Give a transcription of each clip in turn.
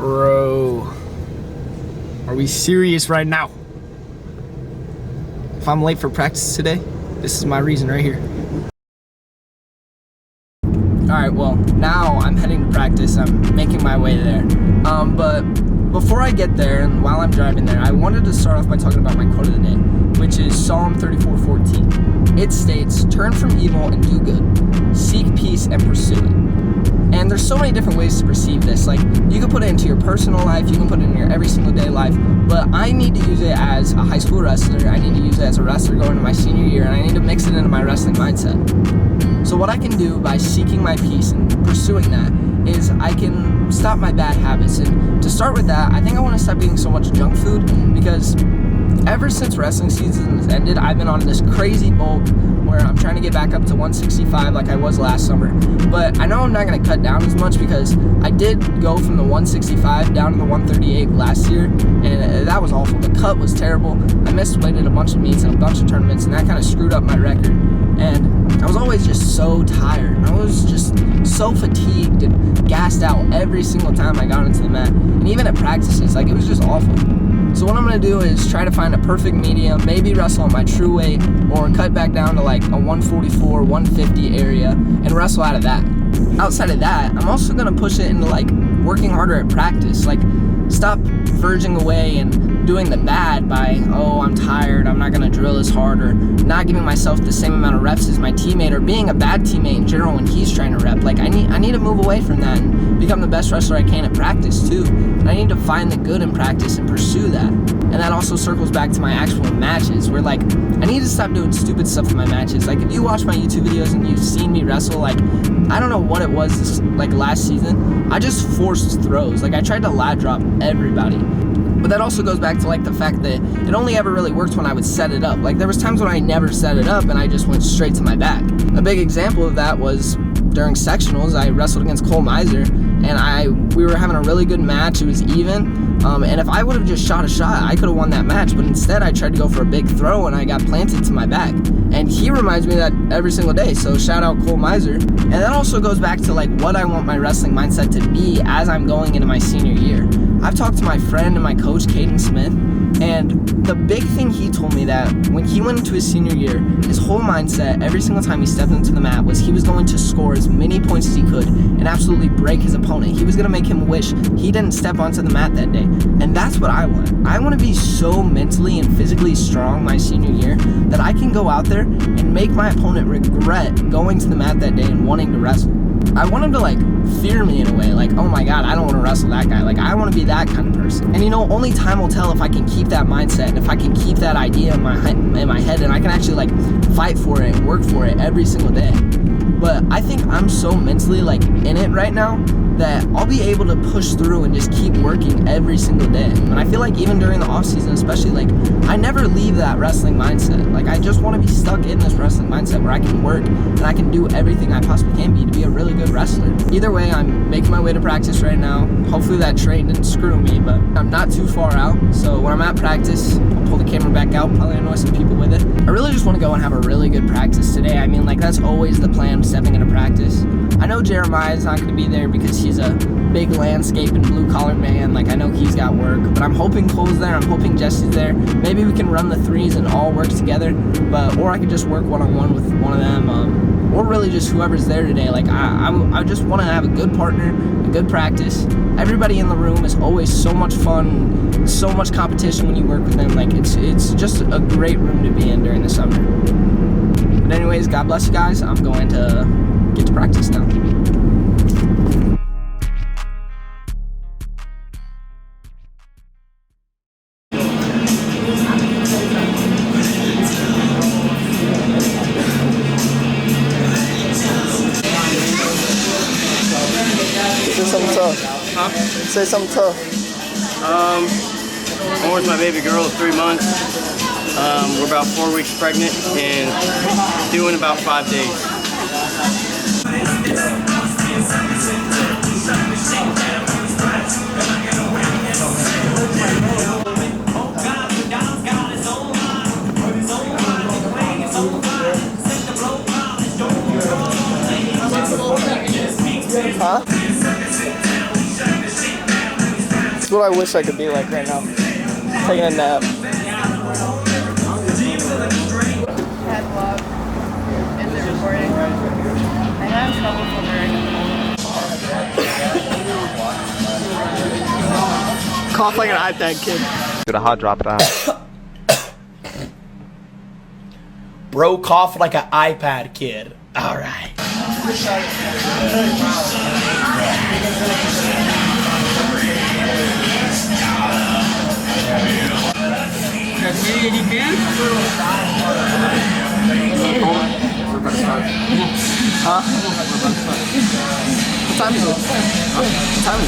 Bro, are we serious right now? If I'm late for practice today, this is my reason right here. Alright, well, now I'm heading to practice. I'm making my way there. But before I get there and while I'm driving there, I wanted to start off by talking about my quote of the day, which is Psalm 34:14. It states, "Turn from evil and do good. Seek peace and pursue it." And there's so many different ways to perceive this. Like, you can put it into your personal life, you can put it in your every single day life, but I need to use it as a high school wrestler, I need to use it as a wrestler going into my senior year, and I need to mix it into my wrestling mindset. So what I can do by seeking my peace and pursuing that is I can stop my bad habits. And to start with that, I think I want to stop eating so much junk food, because ever since wrestling season has ended, I've been on this crazy bulk where I'm trying to get back up to 165 like I was last summer. But I know I'm not going to cut down as much, because I did go from the 165 down to the 138 last year, and that was awful. The cut was terrible. I missed weight at a bunch of meets and a bunch of tournaments, and that kind of screwed up my record. And I was always just so tired. I was just so fatigued and gassed out every single time I got into the mat. And even at practices, like, it was just awful. So what I'm going to do is try to find a perfect medium, maybe wrestle on my true weight, or cut back down to like a 144, 150 area, and wrestle out of that. Outside of that, I'm also going to push it into like working harder at practice. Like, stop verging away and doing the bad by, oh, I'm tired, I'm not going to drill as hard, or not giving myself the same amount of reps as my teammate, or being a bad teammate in general when he's trying to rep. Like, I need to move away from that and become the best wrestler I can at practice too. And I need to find the good in practice and pursue that. And that also circles back to my actual matches, where like, I need to stop doing stupid stuff in my matches. Like, if you watch my YouTube videos and you've seen me wrestle, like, I don't know what it was this, like, last season, I just forced throws. Like, I tried to lat drop everybody. But that also goes back to like the fact that it only ever really worked when I would set it up. Like, there was times when I never set it up and I just went straight to my back. A big example of that was during sectionals. I wrestled against Cole Miser, and we were having a really good match. It was even. And if I would have just shot a shot, I could have won that match. But instead, I tried to go for a big throw, and I got planted to my back. And he reminds me of that every single day. So shout out Cole Miser. And that also goes back to like what I want my wrestling mindset to be as I'm going into my senior year. I've talked to my friend and my coach, Caden Smith, and the big thing he told me that when he went into his senior year, his whole mindset every single time he stepped into the mat was he was going to score as many points as he could and absolutely break his opponent. He was going to make him wish he didn't step onto the mat that day. And that's what I want. I want to be so mentally and physically strong my senior year that I can go out there and make my opponent regret going to the mat that day and wanting to wrestle. I want him to like fear me in a way, like, oh my god, I don't want to wrestle that guy. Like, I want to be that kind of person. And you know, only time will tell if I can keep that mindset and if I can keep that idea in my head, and I can actually like fight for it and work for it every single day. But I think I'm so mentally like in it right now that I'll be able to push through and just keep working every single day. And I feel like even during the off season, especially, like, I never leave that wrestling mindset. Like, I just want to be stuck in this wrestling mindset where I can work and I can do everything I possibly can be to be a really good wrestler. Either way, I'm making my way to practice right now. Hopefully that train didn't screw me, but I'm not too far out. So when I'm at practice, I'll pull the camera back out, probably annoy some people with it. I really just want to go and have a really good practice today. I mean, like, that's always the plan, stepping into practice. I know Jeremiah's not going to be there because he's a big landscape and blue-collar man. Like, I know he's got work, but I'm hoping Cole's there. I'm hoping Jesse's there. Maybe we can run the threes and all work together, or I could just work one-on-one with one of them, or really just whoever's there today. Like, I just want to have a good partner, a good practice. Everybody in the room is always so much fun, so much competition when you work with them. Like, it's just a great room to be in during the summer. But anyways, God bless you guys. I'm going to get to practice now. Say something tough. Huh? Say something tough. I'm with my baby girl of 3 months. We're about 4 weeks pregnant and due in about 5 days. Huh? what I wish I could be like right now. Taking a nap. Cat vlog. Is it recording? I have trouble filming. Cough like an iPad kid. Do the hot drop that. Bro coughed like an iPad kid. All right. What time is it? What time is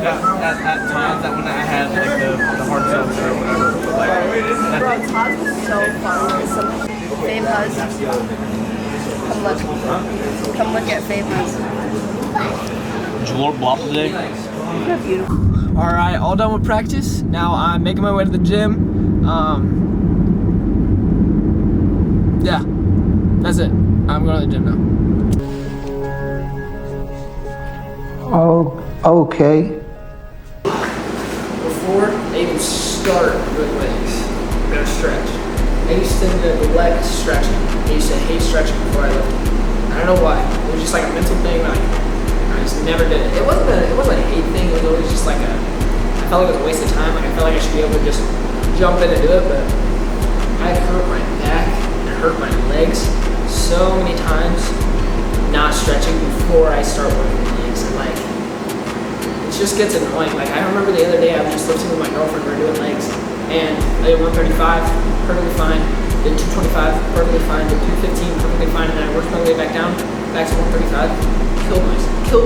at times that when I had like the hard seltzer or whatever. But like, Bro, Todd's was so fun. Some Fave Huz. Come look at Fave Huz. did you Lord Blop today? They're beautiful. All right, all done with practice. Now I'm making my way to the gym. Yeah, that's it. I'm going to the gym now. Oh, okay. Before they even start doing legs, I'm gonna stretch. I used to neglect stretching. I used to hate stretching before I lifted. I don't know why. It was just like a mental thing. I just never did it. It wasn't a hate thing. It was always just like I felt like it was a waste of time. Like I felt like I should be able to just jump in and do it, but I hurt my back and hurt my legs so many times not stretching before I start working legs. And like, it just gets annoying. Like I remember the other day I was just lifting with my girlfriend, we were doing legs, and I did 135, perfectly fine, did 225, perfectly fine, did 215, perfectly fine, and then I worked my way back down, back to 135, killed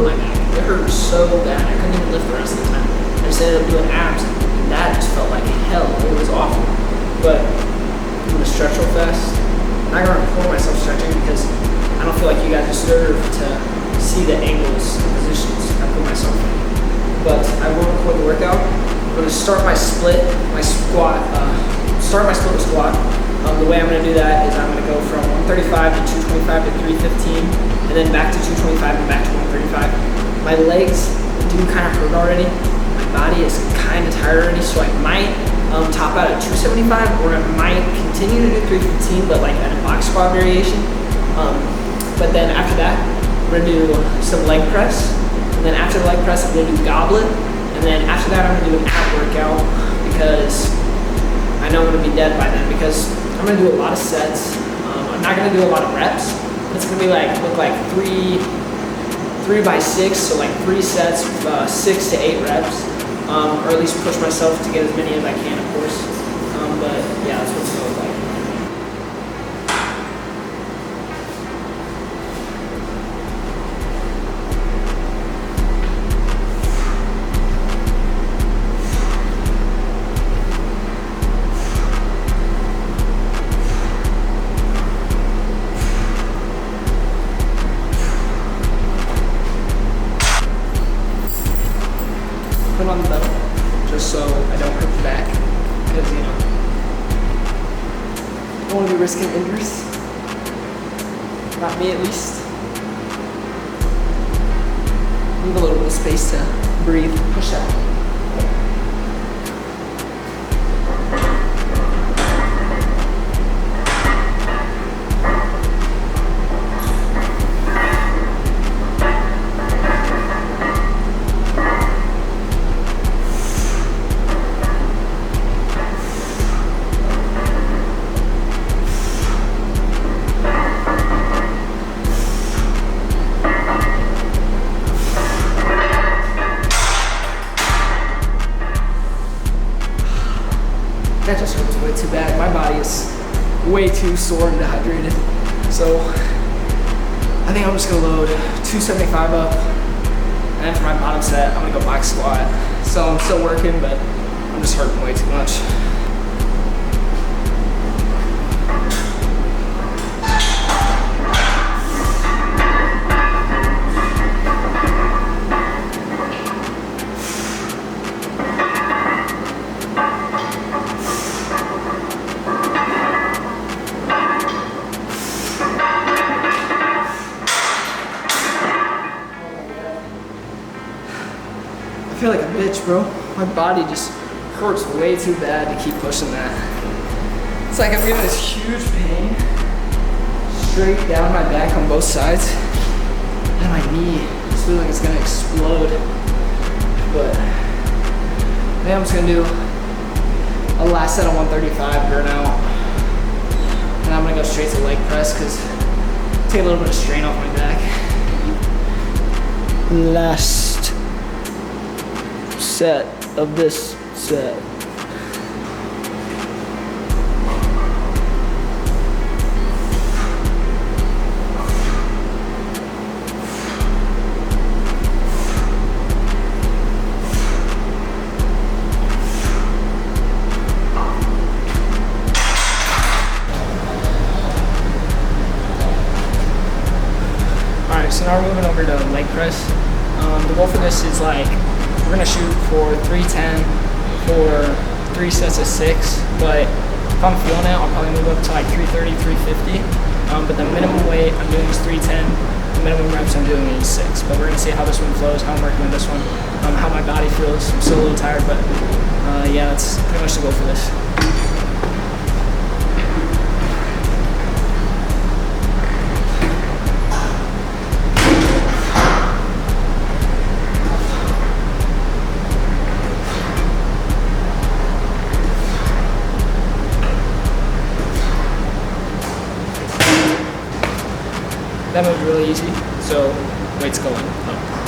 my back. It hurt so bad, I couldn't even lift the rest of the time. I just ended up doing abs, and that just felt like hell. It was awful. But I'm gonna stretch real fast. I'm not gonna record myself stretching because I don't feel like you guys deserve to see the angles and positions I put myself in. But I will record the workout. I'm gonna start my split, my squat, with squat. The way I'm gonna do that is I'm gonna go from 135 to 225 to 315, and then back to 225 and back to 135. My legs do kind of hurt already. My body is kind of tired already, so I might top out at 275, or I might continue to do 315, but like at a box squat variation. But then after that, we're gonna do some leg press. And then after the leg press, I'm gonna do goblet. And then after that, I'm gonna do an ab workout because I know I'm gonna be dead by then because I'm gonna do a lot of sets. I'm not gonna do a lot of reps. It's gonna be look like 3 by 6, so like 3 sets, 6 to 8 reps. Or at least push myself to get as many as I can, of course. But yeah, that's what it's gonna look like. Put on the belt just so I don't hurt the back because I don't want to be risking injuries. Not me, at least. Need a little bit of space to breathe, push out. That just hurts way too bad. My body is way too sore and dehydrated. So I think I'm just gonna load 275 up. And then for my bottom set, I'm gonna go box squat. So I'm still working, but I'm just hurting way too much. I feel like a bitch, bro. My body just hurts way too bad to keep pushing that. It's like I'm getting this huge pain straight down my back on both sides. And my knee just feels like it's gonna explode. But I think I'm just gonna do a last set of 135 burnout. And I'm gonna go straight to leg press because take a little bit of strain off my back. Last set of this set. so now we're moving over to leg press. The goal for this is like, we're gonna shoot for 310 for 3 sets of 6, but if I'm feeling it, I'll probably move up to like 330, 350. But the minimum weight I'm doing is 310. The minimum reps I'm doing is 6. But we're gonna see how this one flows, how I'm working with this one, how my body feels. I'm still a little tired, but yeah, that's pretty much the goal for this. That moved really easy, so weight's going up.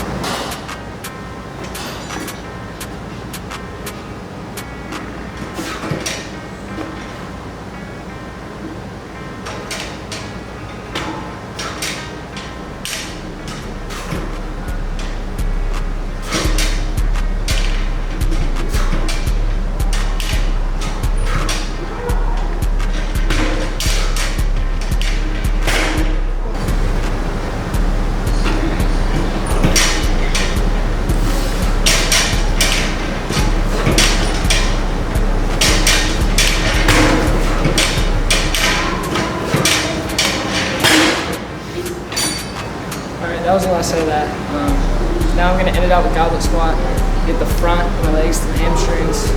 That was the last set of that. Now I'm going to end it out with goblet squat. Get the front of my legs to the hamstrings,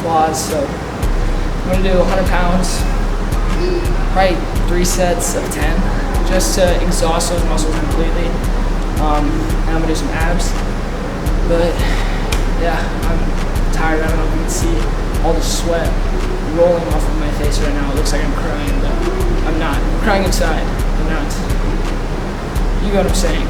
quads. So I'm going to do 100 pounds, probably 3 sets of 10, just to exhaust those muscles completely. And I'm going to do some abs. But yeah, I'm tired. I don't know if you can see all the sweat rolling off of my face right now. It looks like I'm crying, but I'm not. I'm crying inside. I'm not. You know what I'm saying?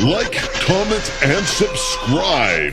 Like, comment, and subscribe.